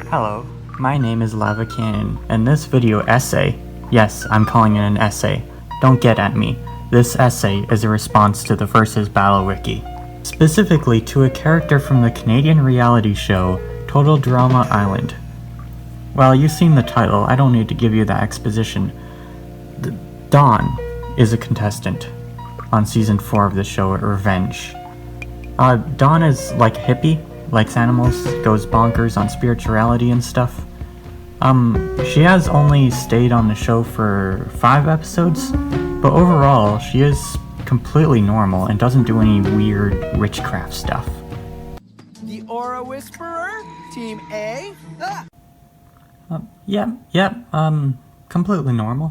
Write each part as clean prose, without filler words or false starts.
Hello, my name is Lava Cannon, and this video essay, yes, I'm calling it an essay, don't get at me, this essay is a response to the Versus Battle Wiki, specifically to a character from the Canadian reality show Total Drama Island. Well, you've seen the title, I don't need to give you that exposition. Dawn is a contestant on season 4 of the show Revenge. Dawn is like a hippie, likes animals, goes bonkers on spirituality and stuff. She has only stayed on the show for 5 episodes, but overall, she is completely normal and doesn't do any weird witchcraft stuff. The Aura Whisperer, Team A. Yep, completely normal.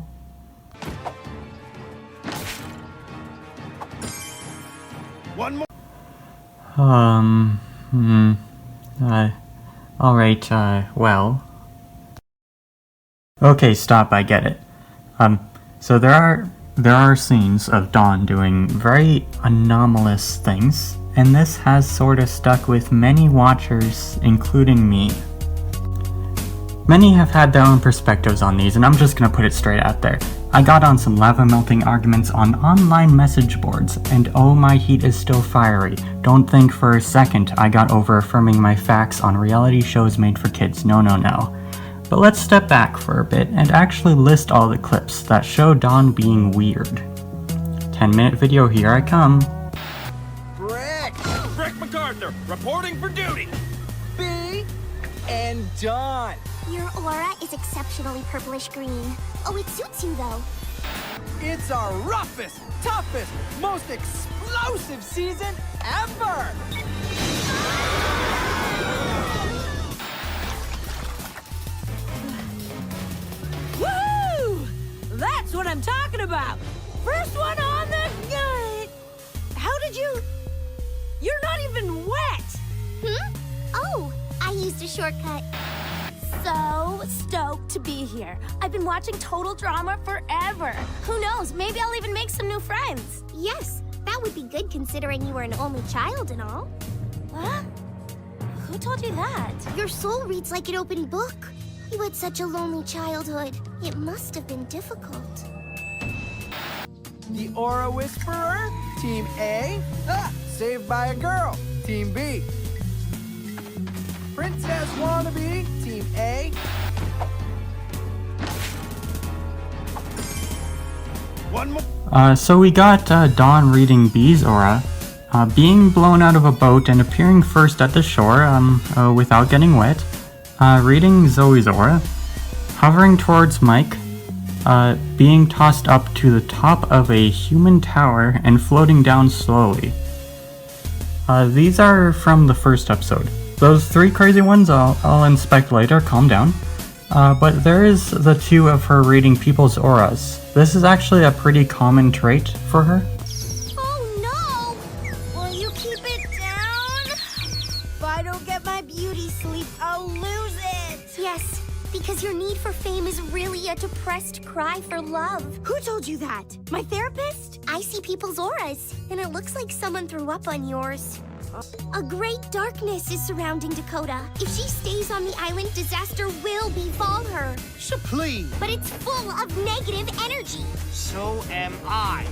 One more. Alright, well. Okay, stop, I get it. So there are scenes of Dawn doing very anomalous things, and this has sorta stuck with many watchers, including me. Many have had their own perspectives on these, and I'm just gonna put it straight out there. I got on some lava-melting arguments on online message boards, and oh, my heat is still fiery. Don't think for a second I got over affirming my facts on reality shows made for kids, no. But let's step back for a bit and actually list all the clips that show Dawn being weird. 10-minute video, here I come. Brick MacArthur, reporting for duty. B and Dawn. Your aura is exceptionally purplish green. Oh, it suits you though. It's our roughest, toughest, most explosive season ever. Woohoo! That's what I'm talking about. First one on the how did you? You're not even wet. Oh, I used a shortcut. So stoked to be here. I've been watching Total Drama forever. Who knows, maybe I'll even make some new friends. Yes, that would be good considering you were an only child and all. What? Who told you that? Your soul reads like an open book. You had such a lonely childhood. It must have been difficult. The Aura Whisperer, Team A. Saved by a girl, Team B. Princess Wannabe, Team A. One more. So we got Dawn reading B's aura, being blown out of a boat and appearing first at the shore without getting wet, reading Zoe's aura, hovering towards Mike, being tossed up to the top of a human tower and floating down slowly. These are from the first episode. Those 3 crazy ones I'll inspect later, calm down. But there is the 2 of her reading people's auras. This is actually a pretty common trait for her. Oh no! Will you keep it down? If I don't get my beauty sleep, I'll lose it. Yes, because your need for fame is really a depressed cry for love. Who told you that? My therapist? I see people's auras, and it looks like someone threw up on yours. A great darkness is surrounding Dakota. If she stays on the island, disaster will befall her. So please. But it's full of negative energy. So am I.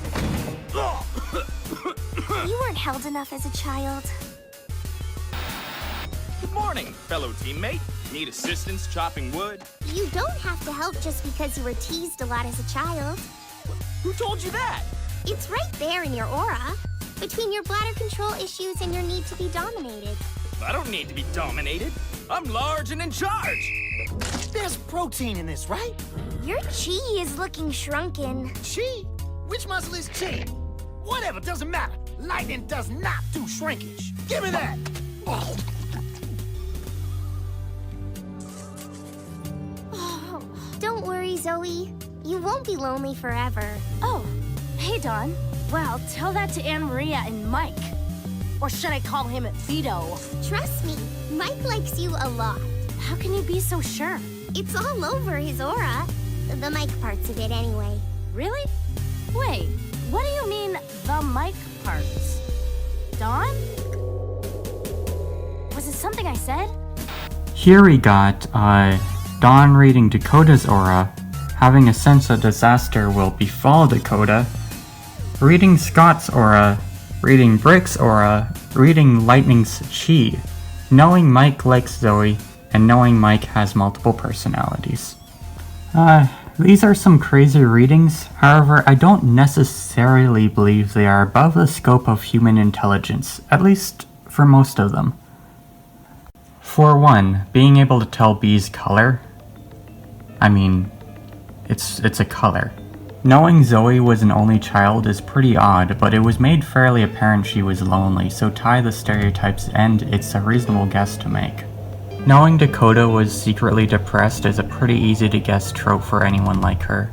You weren't held enough as a child. Good morning, fellow teammate. Need assistance chopping wood? You don't have to help just because you were teased a lot as a child. Who told you that? It's right there in your aura. Between your bladder control issues and your need to be dominated. I don't need to be dominated. I'm large and in charge. There's protein in this, right? Your chi is looking shrunken. Chi? Which muscle is chi? Whatever, doesn't matter. Lightning does not do shrinkage. Give me that! Don't worry, Zoe. You won't be lonely forever. Oh, hey, Dawn. Well, tell that to Anne Maria and Mike. Or should I call him Vito? Trust me, Mike likes you a lot. How can you be so sure? It's all over his aura. The Mike parts of it, anyway. Really? Wait, what do you mean, the Mike parts? Dawn? Was it something I said? Here we got Dawn reading Dakota's aura, having a sense that disaster will befall Dakota, reading Scott's aura, reading Brick's aura, reading Lightning's chi, knowing Mike likes Zoe, and knowing Mike has multiple personalities. These are some crazy readings, however, I don't necessarily believe they are above the scope of human intelligence, at least for most of them. For one, being able to tell B's color, I mean, it's a color. Knowing Zoe was an only child is pretty odd, but it was made fairly apparent she was lonely, so tie the stereotypes and it's a reasonable guess to make. Knowing Dakota was secretly depressed is a pretty easy to guess trope for anyone like her.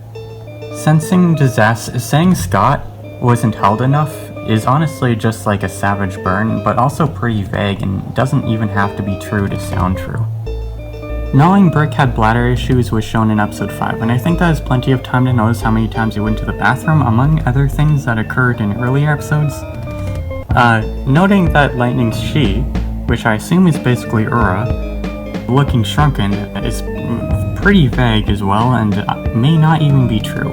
Saying Scott wasn't held enough is honestly just like a savage burn, but also pretty vague and doesn't even have to be true to sound true. Knowing Brick had bladder issues was shown in episode 5, and I think that is plenty of time to notice how many times he went to the bathroom, among other things that occurred in earlier episodes. Noting that Lightning's She, which I assume is basically Ura, looking shrunken, is pretty vague as well, and may not even be true.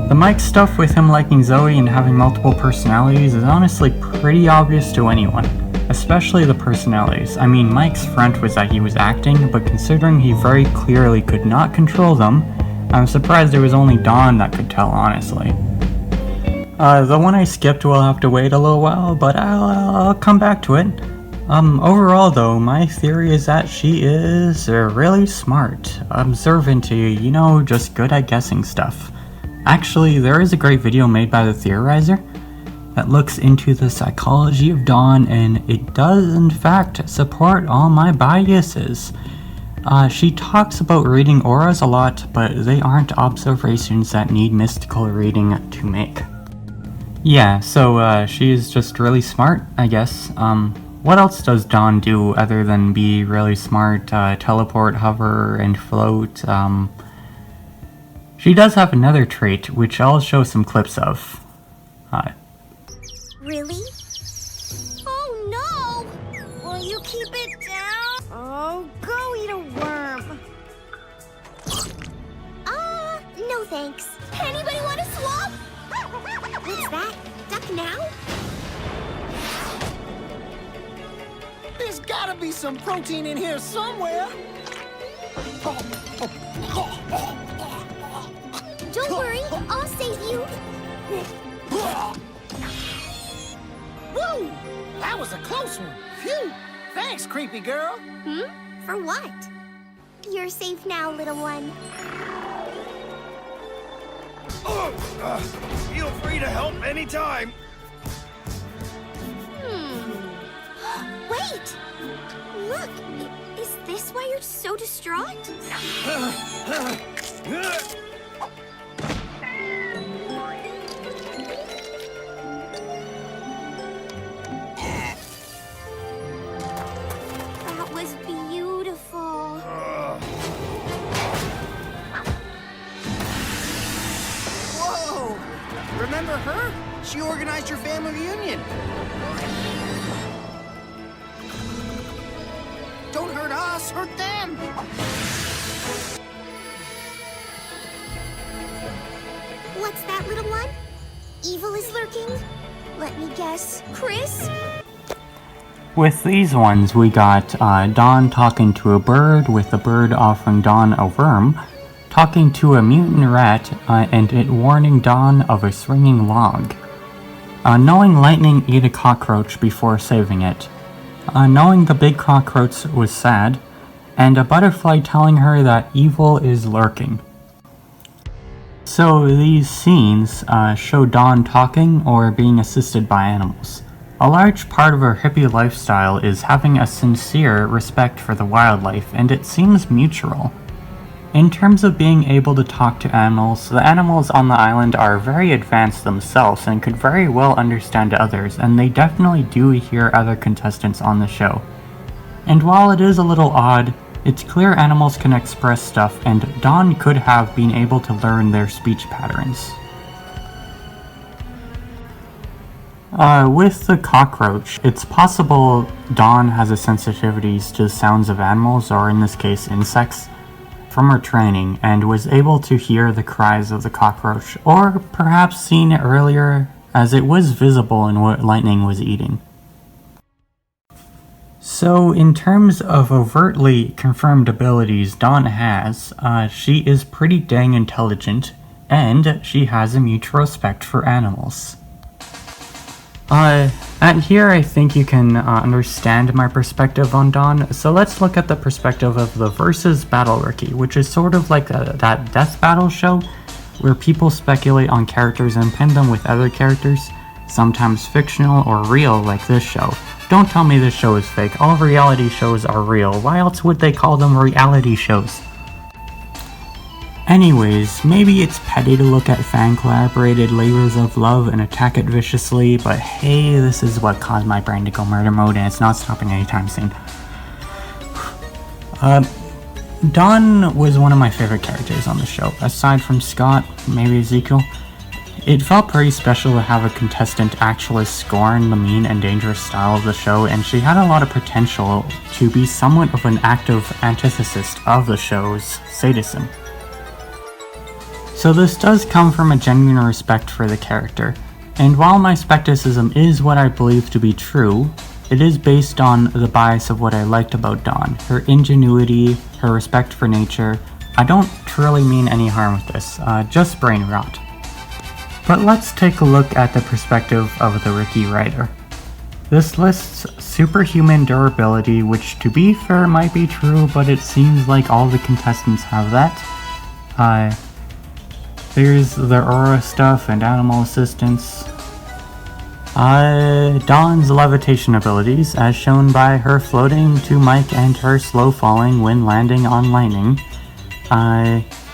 The Mike stuff with him liking Zoe and having multiple personalities is honestly pretty obvious to anyone. Especially the personalities. I mean, Mike's front was that he was acting, but considering he very clearly could not control them, I'm surprised it was only Dawn that could tell, honestly. The one I skipped will have to wait a little while, but I'll come back to it. Overall though, my theory is that she is really smart, observant, just good at guessing stuff. Actually, there is a great video made by the Theorizer that looks into the psychology of Dawn, and it does in fact support all my biases. She talks about reading auras a lot, but they aren't observations that need mystical reading to make. Yeah, so she's just really smart, I guess. What else does Dawn do other than be really smart, teleport, hover, and float? She does have another trait, which I'll show some clips of. Really? Oh no! Will you keep it down? Oh, go eat a worm. No thanks. Anybody want a swap? What's that? Duck now? There's gotta be some protein in here somewhere. Don't worry, I'll save you. Woo! That was a close one. Phew! Thanks, creepy girl. For what? You're safe now, little one. Feel free to help anytime. Wait! Look, is this why you're so distraught? That was beautiful. Whoa! Remember her? She organized your family reunion. Don't hurt us, hurt them! What's that, little one? Evil is lurking? Let me guess, Chris? With these ones, we got Dawn talking to a bird, with the bird offering Dawn a worm, talking to a mutant rat, and it warning Dawn of a swinging log. Knowing Lightning ate a cockroach before saving it. Knowing the big cockroach was sad, and a butterfly telling her that evil is lurking. So these scenes show Dawn talking or being assisted by animals. A large part of her hippie lifestyle is having a sincere respect for the wildlife, and it seems mutual. In terms of being able to talk to animals, the animals on the island are very advanced themselves and could very well understand others, and they definitely do hear other contestants on the show. And while it is a little odd, it's clear animals can express stuff, and Dawn could have been able to learn their speech patterns. With the cockroach, it's possible Dawn has a sensitivity to sounds of animals, or in this case, insects, from her training, and was able to hear the cries of the cockroach, or perhaps seen it earlier, as it was visible in what Lightning was eating. So, in terms of overtly confirmed abilities Dawn has, she is pretty dang intelligent, and she has a mutual respect for animals. At here I think you can understand my perspective on Dawn, so let's look at the perspective of the Versus Battle Wiki, which is sort of like that death battle show, where people speculate on characters and pin them with other characters, sometimes fictional or real like this show. Don't tell me this show is fake, all reality shows are real, why else would they call them reality shows? Anyways, maybe it's petty to look at fan-collaborated labors of love and attack it viciously, but hey, this is what caused my brain to go murder mode and it's not stopping anytime soon. Dawn was one of my favorite characters on the show, aside from Scott, maybe Ezekiel. It felt pretty special to have a contestant actually scorn the mean and dangerous style of the show, and she had a lot of potential to be somewhat of an active antithesis of the show's sadism. So this does come from a genuine respect for the character, and while my skepticism is what I believe to be true, it is based on the bias of what I liked about Dawn, her ingenuity, her respect for nature. I don't truly mean any harm with this, just brain rot. But let's take a look at the perspective of the Wiki writer. This lists superhuman durability, which to be fair might be true, but it seems like all the contestants have that. There's the aura stuff and animal assistance. Dawn's levitation abilities, as shown by her floating to Mike and her slow falling when landing on Lightning.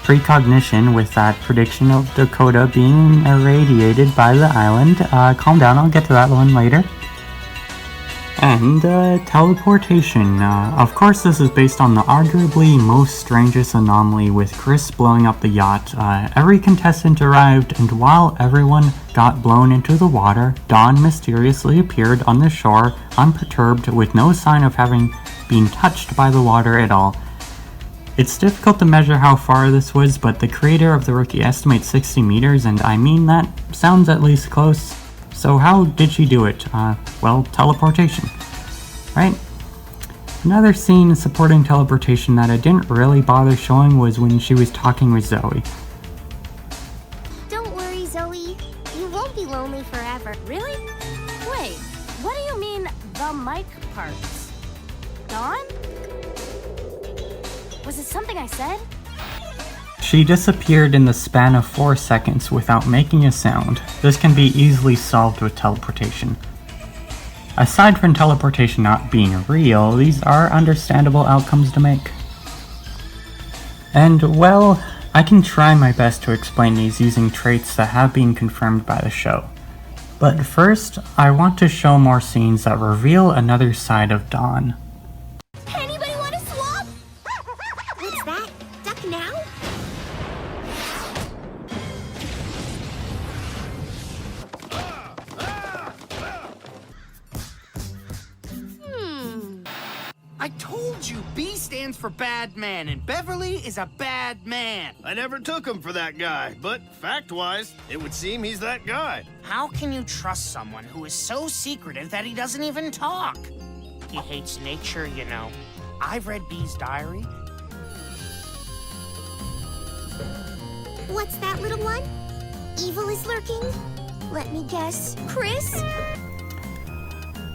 Precognition with that prediction of Dakota being irradiated by the island. Calm down, I'll get to that one later. And teleportation. Of course this is based on the arguably most strangest anomaly with Chris blowing up the yacht. Every contestant arrived, and while everyone got blown into the water, Dawn mysteriously appeared on the shore, unperturbed, with no sign of having been touched by the water at all. It's difficult to measure how far this was, but the creator of the Wiki estimates 60 meters, and I mean that sounds at least close. So how did she do it? Well, teleportation, right? Another scene supporting teleportation that I didn't really bother showing was when she was talking with Zoe. Don't worry, Zoe. You won't be lonely forever. Really? Wait, what do you mean, the mic parts? Dawn? Was it something I said? She disappeared in the span of 4 seconds without making a sound. This can be easily solved with teleportation. Aside from teleportation not being real, these are understandable outcomes to make. And well, I can try my best to explain these using traits that have been confirmed by the show. But first, I want to show more scenes that reveal another side of Dawn. Anybody want to swap? What's that? Duck now? I told you, B stands for bad man, and Beverly is a bad man. I never took him for that guy, but fact-wise, it would seem he's that guy. How can you trust someone who is so secretive that he doesn't even talk? He hates nature, you know. I've read B's diary. What's that, little one? Evil is lurking? Let me guess. Chris?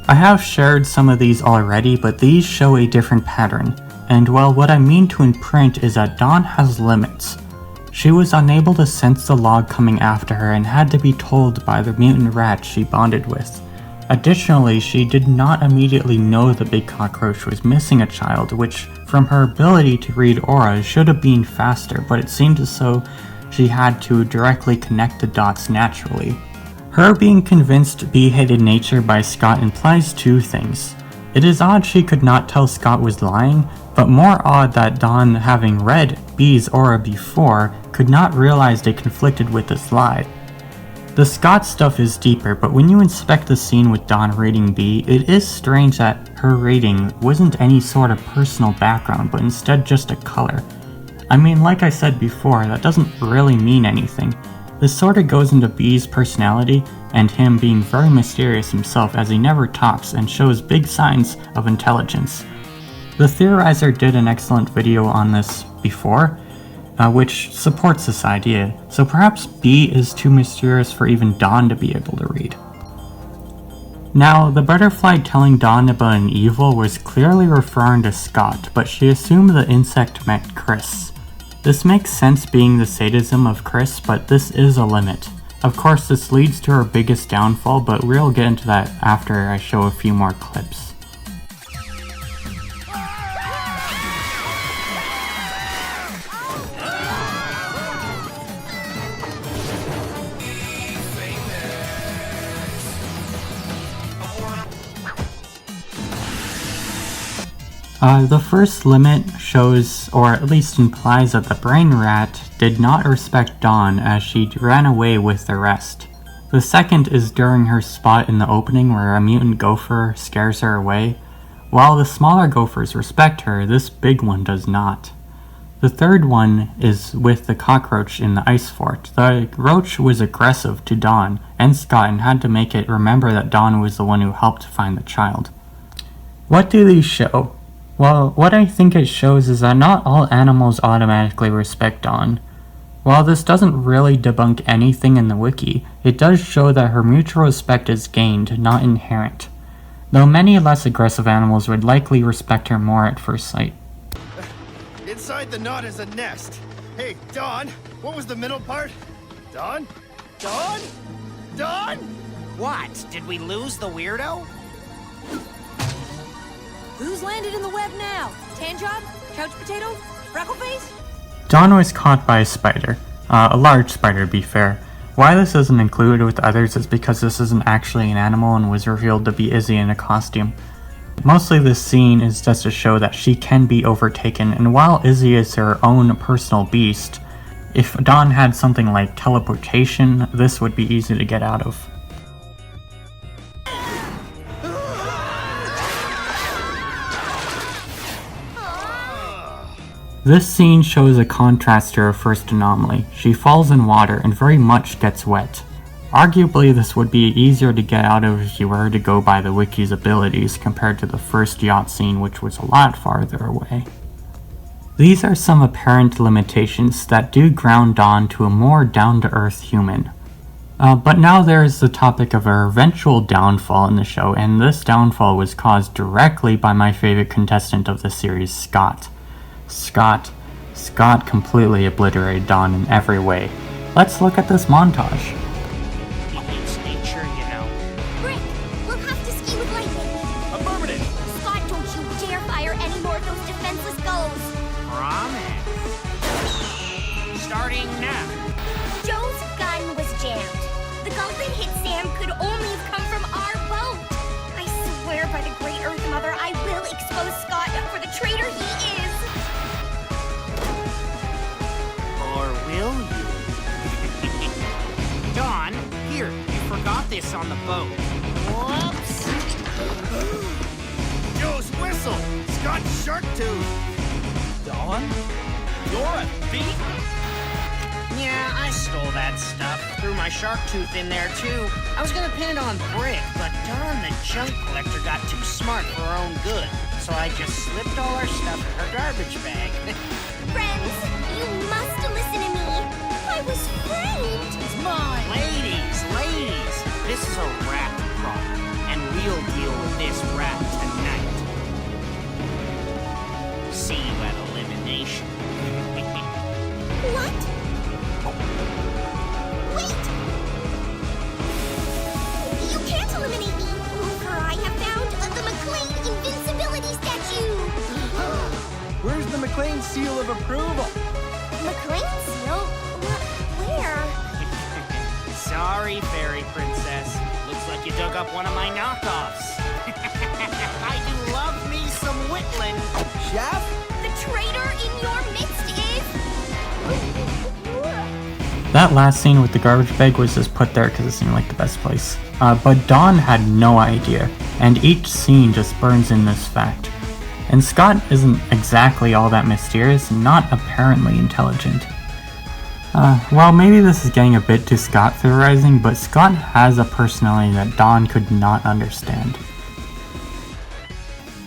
I have shared some of these already, but these show a different pattern. And well, what I mean to imprint is that Dawn has limits. She was unable to sense the log coming after her and had to be told by the mutant rat she bonded with. Additionally, she did not immediately know the big cockroach was missing a child, which, from her ability to read auras, should have been faster, but it seemed as though she had to directly connect the dots naturally. Her being convinced B hated nature by Scott implies two things. It is odd she could not tell Scott was lying, but more odd that Dawn, having read B's aura before, could not realize they conflicted with this lie. The Scott stuff is deeper, but when you inspect the scene with Dawn raiding B, it is strange that her raiding wasn't any sort of personal background, but instead just a color. I mean, like I said before, that doesn't really mean anything. This sort of goes into B's personality and him being very mysterious himself, as he never talks and shows big signs of intelligence. The Theorizer did an excellent video on this before, which supports this idea, so perhaps B is too mysterious for even Dawn to be able to read. Now, the butterfly telling Dawn about an evil was clearly referring to Scott, but she assumed the insect meant Chris. This makes sense being the sadism of Chris, but this is a limit. Of course, this leads to her biggest downfall, but we'll get into that after I show a few more clips. The first limit shows, or at least implies, that the brain rat did not respect Dawn as she ran away with the rest. The second is during her spot in the opening where a mutant gopher scares her away. While the smaller gophers respect her, this big one does not. The third one is with the cockroach in the ice fort. The roach was aggressive to Dawn and Scott and had to make it remember that Dawn was the one who helped find the child. What do these show? Well, what I think it shows is that not all animals automatically respect Dawn. While this doesn't really debunk anything in the wiki, it does show that her mutual respect is gained, not inherent. Though many less aggressive animals would likely respect her more at first sight. Inside the knot is a nest. Hey, Dawn, what was the middle part? Dawn? Dawn? Dawn? What? Did we lose the weirdo? Who's landed in the web now? Tanjob? Couch Potato? Freckleface? Dawn was caught by a spider. A large spider, to be fair. Why this isn't included with others is because this isn't actually an animal and was revealed to be Izzy in a costume. Mostly this scene is just to show that she can be overtaken, and while Izzy is her own personal beast, if Dawn had something like teleportation, this would be easy to get out of. This scene shows a contrast to her first anomaly. She falls in water and very much gets wet. Arguably, this would be easier to get out of if you were to go by the wiki's abilities compared to the first yacht scene, which was a lot farther away. These are some apparent limitations that do ground Dawn to a more down-to-earth human. But now there is the topic of her eventual downfall in the show, and this downfall was caused directly by my favorite contestant of the series, Scott. Scott completely obliterated Dawn in every way. Let's look at this montage. He hates nature, you know. Brick, we'll have to ski with lightning. Affirmative! Scott, don't you dare fire any more of those defenseless gulls. Promise. Starting now. Joe's gun was jammed. The gull that hit Sam could only have come from our boat. I swear by the great Earth Mother, I will expose Scott for the traitor he is. Or will you? Dawn, here, you forgot this on the boat. Whoops. Joe's whistle! Scott's shark tooth! Dawn? You're a thief? Yeah, I stole that stuff. Threw my shark tooth in there, too. I was gonna pin it on Brick, but Dawn the junk collector got too smart for her own good. So I just slipped all our stuff in her garbage bag. Friends, you must listen to me. I was framed. It's mine! Ladies, this is a rat problem, and we'll deal with this rat tonight. See you at elimination. What? Wait! You can't eliminate me. For I have found the McLean Invincibility Statue. Where's the McLean seal of approval? McLean seal? Where? Sorry, fairy princess. Looks like you dug up one of my knockoffs. I do love me some Whitland. Chef? The traitor in your midst is... That last scene with the garbage bag was just put there because it seemed like the best place. But Dawn had no idea, and each scene just burns in this fact. And Scott isn't exactly all that mysterious, not apparently intelligent. Well, maybe this is getting a bit too Scott theorizing, but Scott has a personality that Dawn could not understand.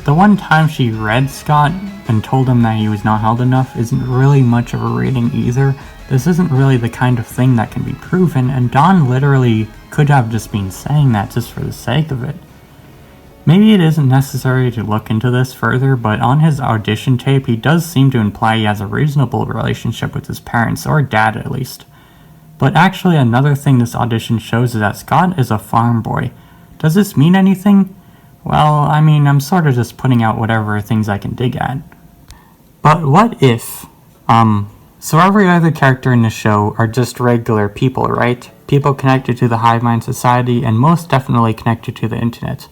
The one time she read Scott and told him that he was not held enough isn't really much of a reading either. This isn't really the kind of thing that can be proven, and Dawn literally could have just been saying that just for the sake of it. Maybe it isn't necessary to look into this further, but on his audition tape he does seem to imply he has a reasonable relationship with his parents, or dad at least. But actually another thing this audition shows is that Scott is a farm boy. Does this mean anything? Well, I mean, I'm sort of just putting out whatever things I can dig at. But what if, so every other character in the show are just regular people, right? People connected to the hive mind society and most definitely connected to the internet.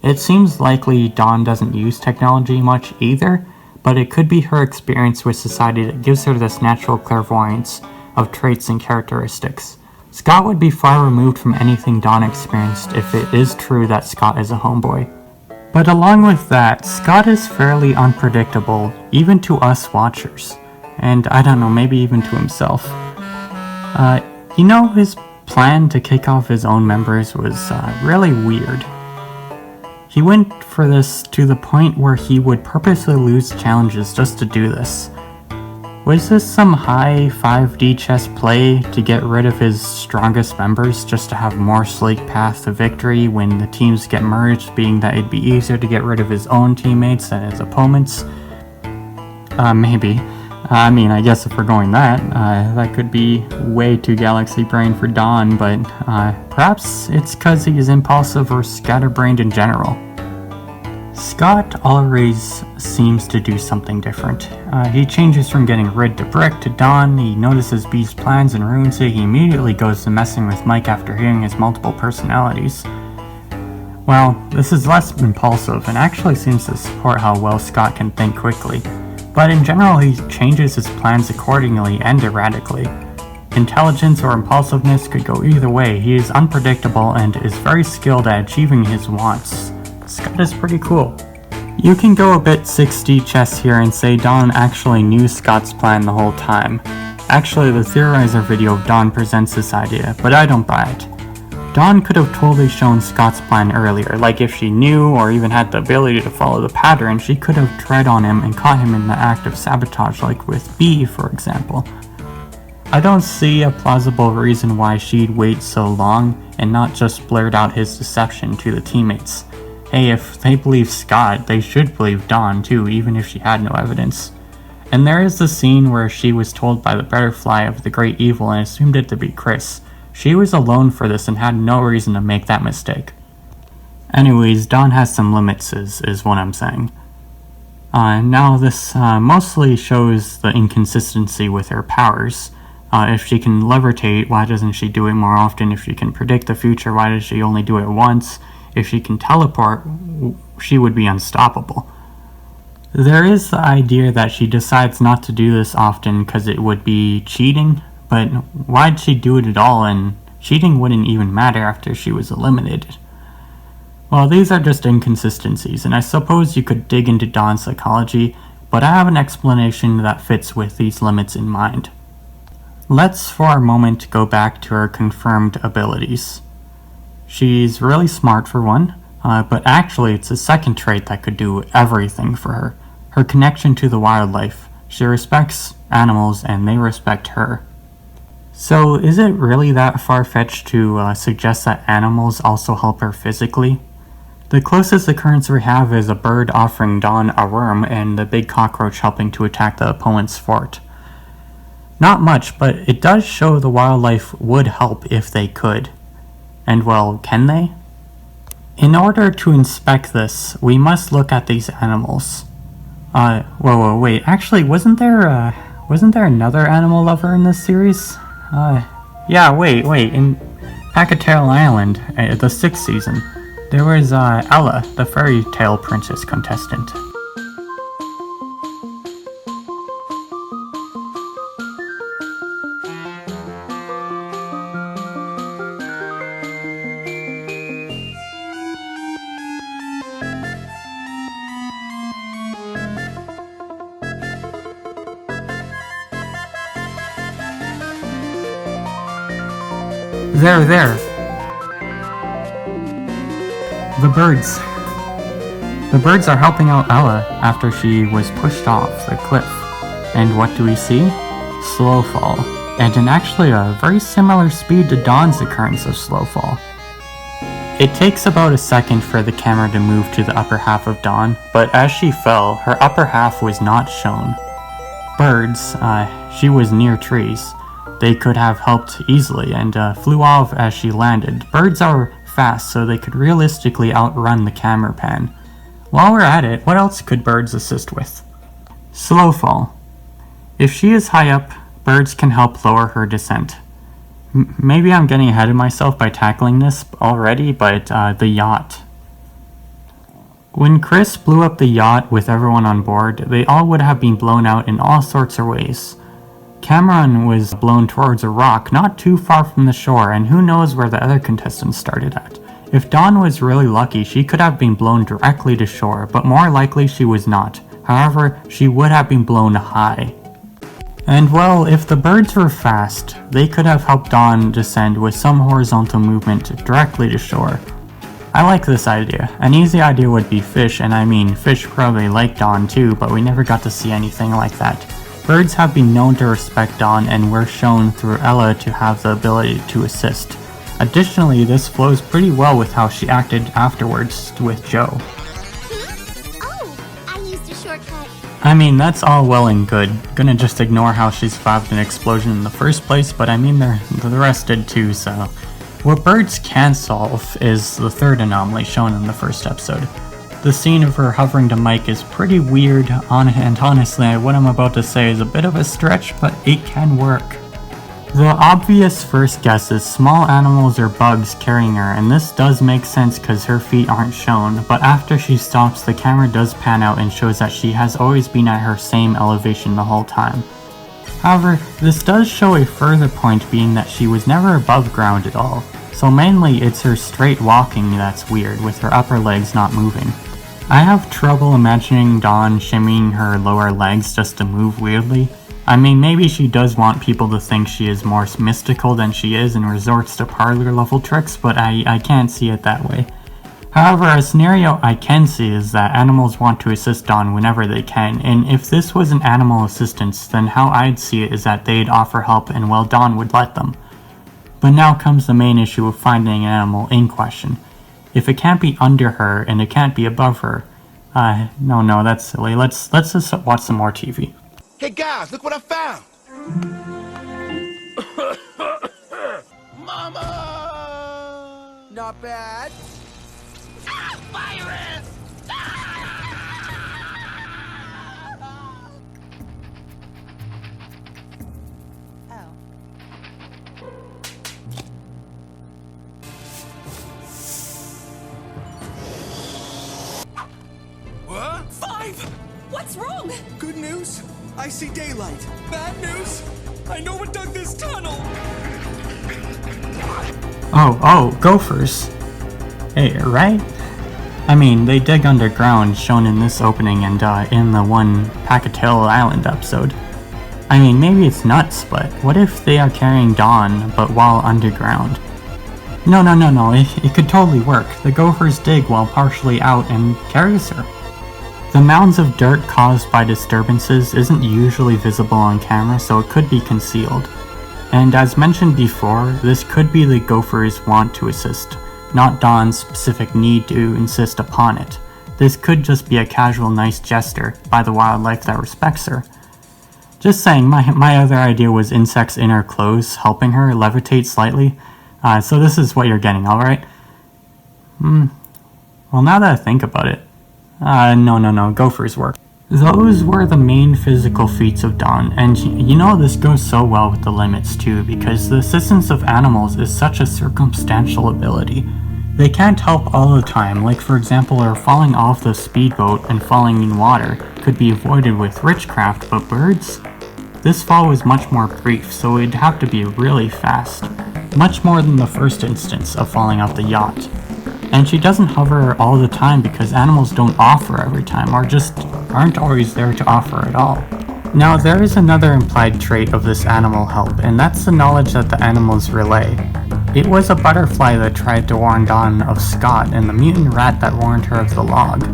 It seems likely Dawn doesn't use technology much either, but it could be her experience with society that gives her this natural clairvoyance of traits and characteristics. Scott would be far removed from anything Dawn experienced if it is true that Scott is a homeboy. But along with that, Scott is fairly unpredictable, even to us watchers. And I don't know, maybe even to himself. His plan to kick off his own members was really weird. He went for this to the point where he would purposely lose challenges just to do this. Was this some high 5D chess play to get rid of his strongest members just to have more sleek path to victory when the teams get merged, being that it'd be easier to get rid of his own teammates than his opponents? Maybe. I mean, I guess if we're going that could be way too galaxy brain for Dawn, but perhaps it's because he's impulsive or scatterbrained in general. Scott always seems to do something different. He changes from getting rid to Brick to Dawn, he notices B's plans and ruins it, he immediately goes to messing with Mike after hearing his multiple personalities. Well, this is less impulsive and actually seems to support how well Scott can think quickly. But in general, he changes his plans accordingly and erratically. Intelligence or impulsiveness could go either way. He is unpredictable and is very skilled at achieving his wants. Scott is pretty cool. You can go a bit 6D chess here and say Dawn actually knew Scott's plan the whole time. Actually, the Theorizer video of Dawn presents this idea, but I don't buy it. Dawn could have totally shown Scott's plan earlier, like if she knew or even had the ability to follow the pattern, she could have tread on him and caught him in the act of sabotage, like with B, for example. I don't see a plausible reason why she'd wait so long and not just blurt out his deception to the teammates. Hey, if they believe Scott, they should believe Dawn too, even if she had no evidence. And there is the scene where she was told by the butterfly of the great evil and assumed it to be Chris. She was alone for this and had no reason to make that mistake. Anyways, Dawn has some limits is what I'm saying. Now this mostly shows the inconsistency with her powers. If she can levitate, why doesn't she do it more often? If she can predict the future, why does she only do it once? If she can teleport, she would be unstoppable. There is the idea that she decides not to do this often because it would be cheating, but why'd she do it at all, and cheating wouldn't even matter after she was eliminated? Well, these are just inconsistencies, and I suppose you could dig into Dawn's psychology, but I have an explanation that fits with these limits in mind. Let's for a moment go back to her confirmed abilities. She's really smart for one, but actually it's a second trait that could do everything for her. Her connection to the wildlife. She respects animals and they respect her. So is it really that far-fetched to suggest that animals also help her physically? The closest occurrence we have is a bird offering Dawn a worm and the big cockroach helping to attack the opponent's fort. Not much, but it does show the wildlife would help if they could. And well, can they? In order to inspect this, we must look at these animals. Wait, actually, wasn't there another animal lover in this series? Yeah, wait, in Pacatail Island, the 6th season, there was, Ella, the fairy tale princess contestant. There. The birds. The birds are helping out Ella after she was pushed off the cliff. And what do we see? Slow fall. And in actually a very similar speed to Dawn's occurrence of slow fall. It takes about a second for the camera to move to the upper half of Dawn, but as she fell, her upper half was not shown. Birds, she was near trees. They could have helped easily and flew off as she landed. Birds are fast, so they could realistically outrun the camera pan. While we're at it, what else could birds assist with? Slow fall. If she is high up, birds can help lower her descent. Maybe I'm getting ahead of myself by tackling this already, but the yacht. When Chris blew up the yacht with everyone on board, they all would have been blown out in all sorts of ways. Cameron was blown towards a rock not too far from the shore, and who knows where the other contestants started at. If Dawn was really lucky, she could have been blown directly to shore, but more likely she was not. However, she would have been blown high. And well, if the birds were fast, they could have helped Dawn descend with some horizontal movement directly to shore. I like this idea. An easy idea would be fish, and I mean fish probably like Dawn too, but we never got to see anything like that. Birds have been known to respect Dawn and were shown through Ella to have the ability to assist. Additionally, this flows pretty well with how she acted afterwards with Joe. Oh, I used a shortcut. I mean, that's all well and good. Gonna just ignore how she survived an explosion in the first place, but I mean the rest did too, so. What birds can solve is the third anomaly shown in the first episode. The scene of her hovering to Mike is pretty weird, and honestly, what I'm about to say is a bit of a stretch, but it can work. The obvious first guess is small animals or bugs carrying her, and this does make sense because her feet aren't shown, but after she stops, the camera does pan out and shows that she has always been at her same elevation the whole time. However, this does show a further point being that she was never above ground at all, so mainly it's her straight walking that's weird, with her upper legs not moving. I have trouble imagining Dawn shimmying her lower legs just to move weirdly. I mean, maybe she does want people to think she is more mystical than she is and resorts to parlor level tricks, but I can't see it that way. However, a scenario I can see is that animals want to assist Dawn whenever they can, and if this was an animal assistance, then how I'd see it is that they'd offer help and well, Dawn would let them. But now comes the main issue of finding an animal in question. If it can't be under her and it can't be above her, no, that's silly. Let's just watch some more TV. Hey guys, look what I found! Mama! Not bad. Ah, virus! What? 5! What's wrong? Good news? I see daylight. Bad news? I know what dug this tunnel. Oh, gophers. Hey, right? I mean, they dig underground, shown in this opening and in the one Pacatola Island episode. I mean, maybe it's nuts, but what if they are carrying Dawn, but while underground? No, it could totally work. The gophers dig while partially out and carries her. The mounds of dirt caused by disturbances isn't usually visible on camera, so it could be concealed. And as mentioned before, this could be the gophers' want to assist, not Dawn's specific need to insist upon it. This could just be a casual nice gesture by the wildlife that respects her. Just saying, my other idea was insects in her clothes helping her levitate slightly, so this is what you're getting, alright? Well, now that I think about it, no, gophers work. Those were the main physical feats of Dawn, and you know this goes so well with the limits too, because the assistance of animals is such a circumstantial ability. They can't help all the time, like for example her falling off the speedboat and falling in water could be avoided with witchcraft, but birds? This fall was much more brief, so it'd have to be really fast. Much more than the first instance of falling off the yacht. And she doesn't hover all the time because animals don't offer every time, or just aren't always there to offer at all. Now there is another implied trait of this animal help, and that's the knowledge that the animals relay. It was a butterfly that tried to warn Dawn of Scott, and the mutant rat that warned her of the log.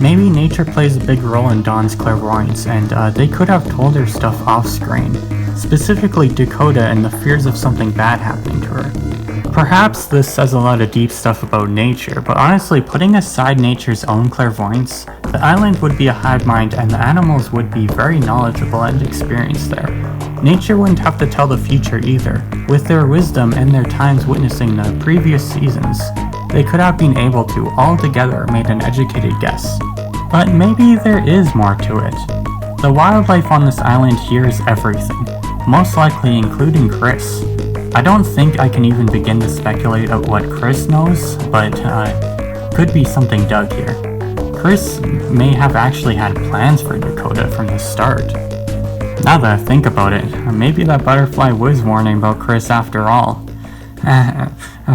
Maybe nature plays a big role in Dawn's clairvoyance, and they could have told her stuff off-screen, specifically Dakota and the fears of something bad happening to her. Perhaps this says a lot of deep stuff about nature, but honestly, putting aside nature's own clairvoyance, the island would be a hive mind and the animals would be very knowledgeable and experienced there. Nature wouldn't have to tell the future either. With their wisdom and their times witnessing the previous seasons, they could have been able to, all together, make an educated guess. But maybe there is more to it. The wildlife on this island hears everything, most likely including Chris. I don't think I can even begin to speculate of what Chris knows, but could be something dug here. Chris may have actually had plans for Dakota from the start. Now that I think about it, maybe that butterfly was warning about Chris after all.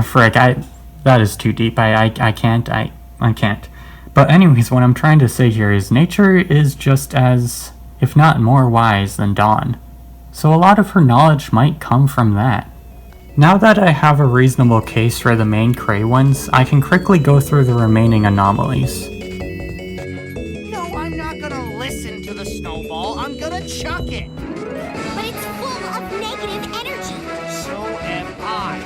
Frick, that is too deep. I can't. But anyways, what I'm trying to say here is nature is just as, if not more wise than Dawn. So a lot of her knowledge might come from that. Now that I have a reasonable case for the main cray ones, I can quickly go through the remaining anomalies. No, I'm not gonna listen to the snowball. I'm gonna chuck it. But it's full of negative energy. So am I.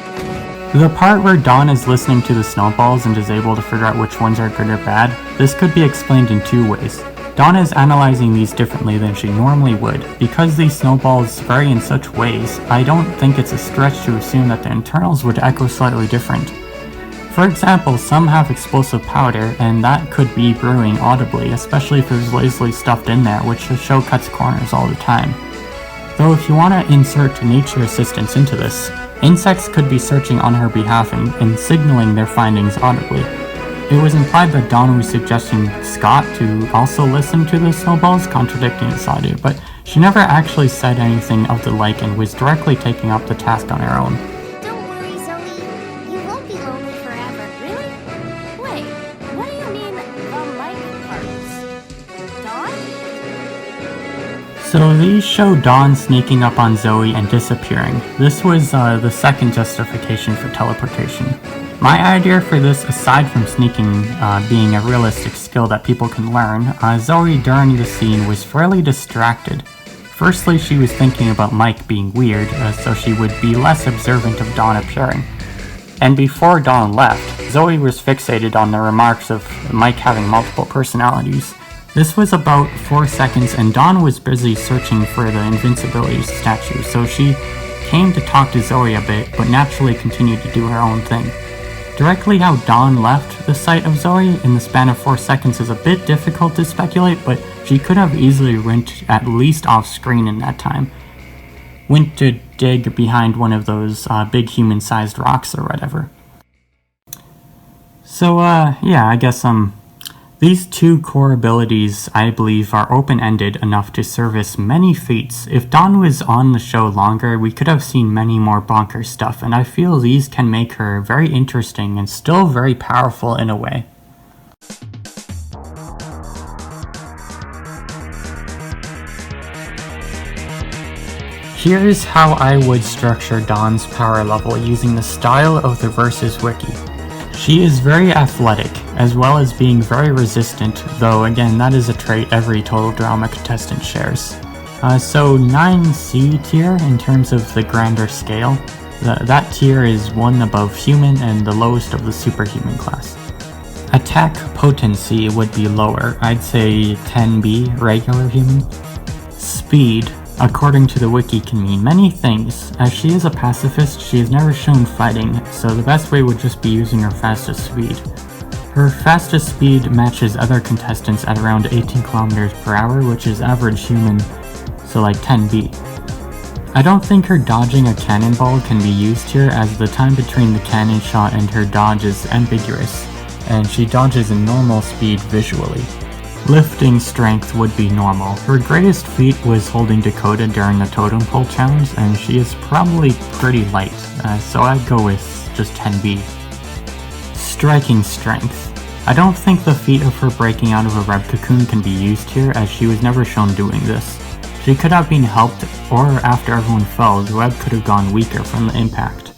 The part where Dawn is listening to the snowballs and is able to figure out which ones are good or bad, this could be explained in two ways. Dawn is analyzing these differently than she normally would. Because these snowballs vary in such ways, I don't think it's a stretch to assume that the internals would echo slightly different. For example, some have explosive powder, and that could be brewing audibly, especially if it was lazily stuffed in there, which the show cuts corners all the time. Though if you want to insert nature assistance into this, insects could be searching on her behalf and signaling their findings audibly. It was implied that Dawn was suggesting Scott to also listen to the snowballs, contradicting its idea, but she never actually said anything of the like and was directly taking up the task on her own. Don't worry, Zoe. You won't be lonely forever. Really? Wait, what do you mean the mic parts? Dawn? So these show Dawn sneaking up on Zoe and disappearing. This was the second justification for teleportation. My idea for this, aside from sneaking being a realistic skill that people can learn, Zoe during the scene was fairly distracted. Firstly, she was thinking about Mike being weird, so she would be less observant of Dawn appearing. And before Dawn left, Zoe was fixated on the remarks of Mike having multiple personalities. This was about 4 seconds and Dawn was busy searching for the invincibility statue, so she came to talk to Zoe a bit, but naturally continued to do her own thing. Directly how Dawn left the site of Zoe in the span of 4 seconds is a bit difficult to speculate, but she could have easily went at least off screen in that time. Went to dig behind one of those big human-sized rocks or whatever. So yeah, I guess these two core abilities, I believe, are open-ended enough to service many feats. If Dawn was on the show longer, we could have seen many more bonkers stuff, and I feel these can make her very interesting and still very powerful in a way. Here's how I would structure Dawn's power level using the style of the Versus Wiki. She is very athletic, as well as being very resistant, though again that is a trait every Total Drama contestant shares. So 9C tier in terms of the grander scale. That tier is one above human and the lowest of the superhuman class. Attack potency would be lower, I'd say 10B, regular human. Speed, according to the wiki, can mean many things. As she is a pacifist, she has never shown fighting, so the best way would just be using her fastest speed. Her fastest speed matches other contestants at around 18 kilometers per hour, which is average human, so like 10B. I don't think her dodging a cannonball can be used here, as the time between the cannon shot and her dodge is ambiguous, and she dodges in normal speed visually. Lifting strength would be normal. Her greatest feat was holding Dakota during the totem pole challenge, and she is probably pretty light, so I'd go with just 10B. Striking strength. I don't think the feat of her breaking out of a web cocoon can be used here, as she was never shown doing this. She could have been helped, or after everyone fell, the web could have gone weaker from the impact.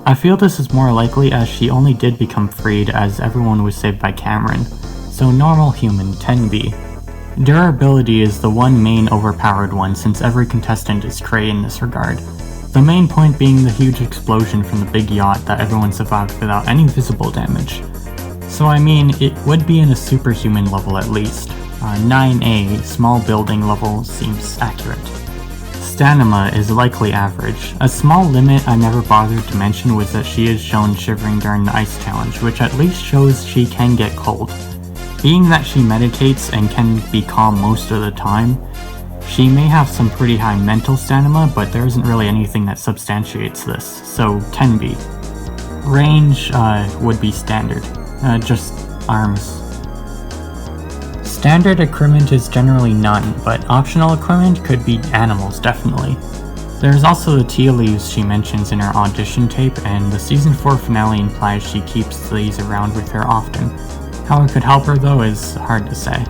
I feel this is more likely as she only did become freed as everyone was saved by Cameron, so normal human 10B. Durability is the one main overpowered one since every contestant is cray in this regard. The main point being the huge explosion from the big yacht that everyone survived without any visible damage. So I mean, it would be in a superhuman level at least. 9A, small building level, seems accurate. Stamina is likely average. A small limit I never bothered to mention was that she is shown shivering during the ice challenge, which at least shows she can get cold. Being that she meditates and can be calm most of the time, she may have some pretty high mental stamina, but there isn't really anything that substantiates this, so 10B. Range would be standard, just arms. Standard equipment is generally none, but optional equipment could be animals, definitely. There's also the tea leaves she mentions in her audition tape, and the season 4 finale implies she keeps these around with her often. How it could help her though is hard to say.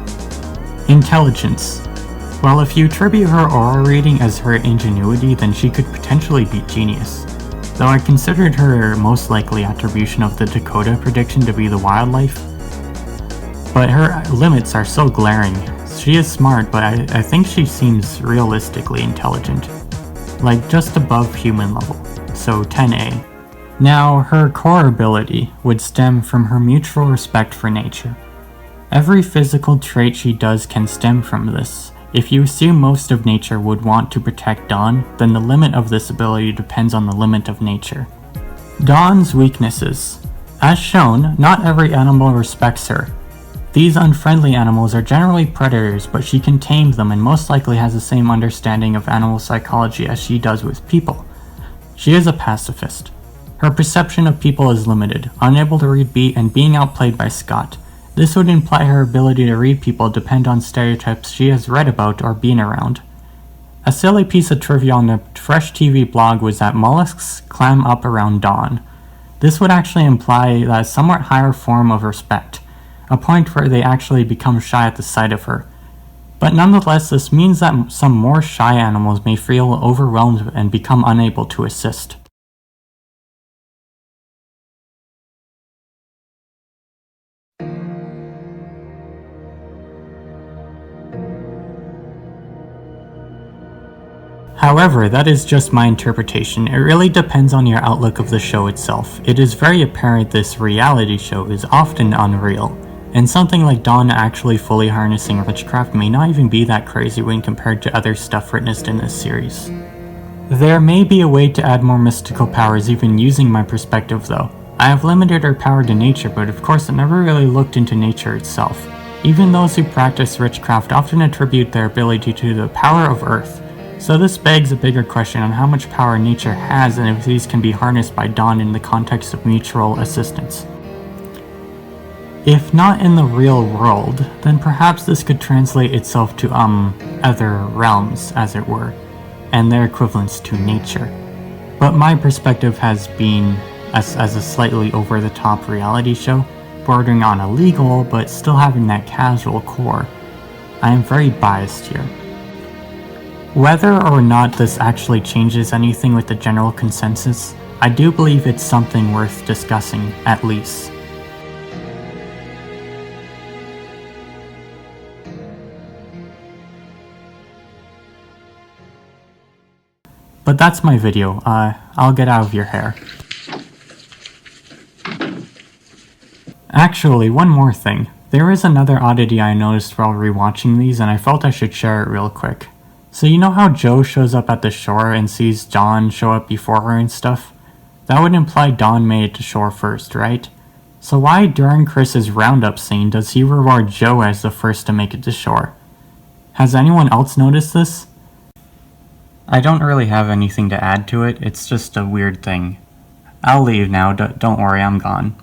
Intelligence. Well, if you attribute her aura reading as her ingenuity, then she could potentially be genius. Though I considered her most likely attribution of the Dakota prediction to be the wildlife, but her limits are so glaring. She is smart, but I think she seems realistically intelligent. Like just above human level, so 10A. Now, her core ability would stem from her mutual respect for nature. Every physical trait she does can stem from this. If you assume most of nature would want to protect Dawn, then the limit of this ability depends on the limit of nature. Dawn's weaknesses. As shown, not every animal respects her. These unfriendly animals are generally predators, but she can tame them and most likely has the same understanding of animal psychology as she does with people. She is a pacifist. Her perception of people is limited, unable to read beat and being outplayed by Scott. This would imply her ability to read people depend on stereotypes she has read about or been around. A silly piece of trivia on the Fresh TV blog was that mollusks clam up around Dawn. This would actually imply a somewhat higher form of respect, a point where they actually become shy at the sight of her. But nonetheless, this means that some more shy animals may feel overwhelmed and become unable to assist. However, that is just my interpretation. It really depends on your outlook of the show itself. It is very apparent this reality show is often unreal, and something like Dawn actually fully harnessing witchcraft may not even be that crazy when compared to other stuff witnessed in this series. There may be a way to add more mystical powers even using my perspective though. I have limited her power to nature, but of course I never really looked into nature itself. Even those who practice witchcraft often attribute their ability to the power of Earth. So this begs a bigger question on how much power nature has and if these can be harnessed by Dawn in the context of mutual assistance. If not in the real world, then perhaps this could translate itself to other realms, as it were, and their equivalents to nature. But my perspective has been as a slightly over-the-top reality show, bordering on illegal but still having that casual core. I am very biased here. Whether or not this actually changes anything with the general consensus, I do believe it's something worth discussing, at least. But that's my video. I'll get out of your hair. Actually, one more thing. There is another oddity I noticed while rewatching these and I felt I should share it real quick. So you know how Joe shows up at the shore and sees Dawn show up before her and stuff? That would imply Dawn made it to shore first, right? So why during Chris's roundup scene does he reward Joe as the first to make it to shore? Has anyone else noticed this? I don't really have anything to add to it, it's just a weird thing. I'll leave now, don't worry, I'm gone.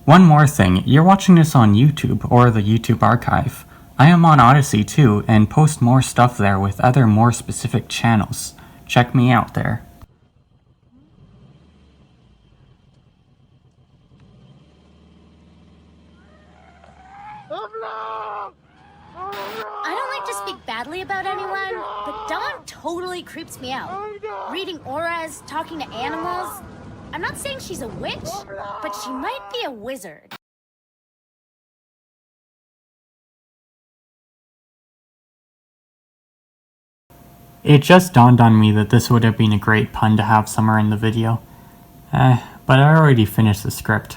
One more thing, you're watching this on YouTube, or the YouTube archive. I am on Odysee too, and post more stuff there with other more specific channels. Check me out there. I don't like to speak bad badly about anyone, but Dawn totally creeps me out. Reading auras, talking to animals. I'm not saying she's a witch, but she might be a wizard. It just dawned on me that this would have been a great pun to have somewhere in the video. But I already finished the script.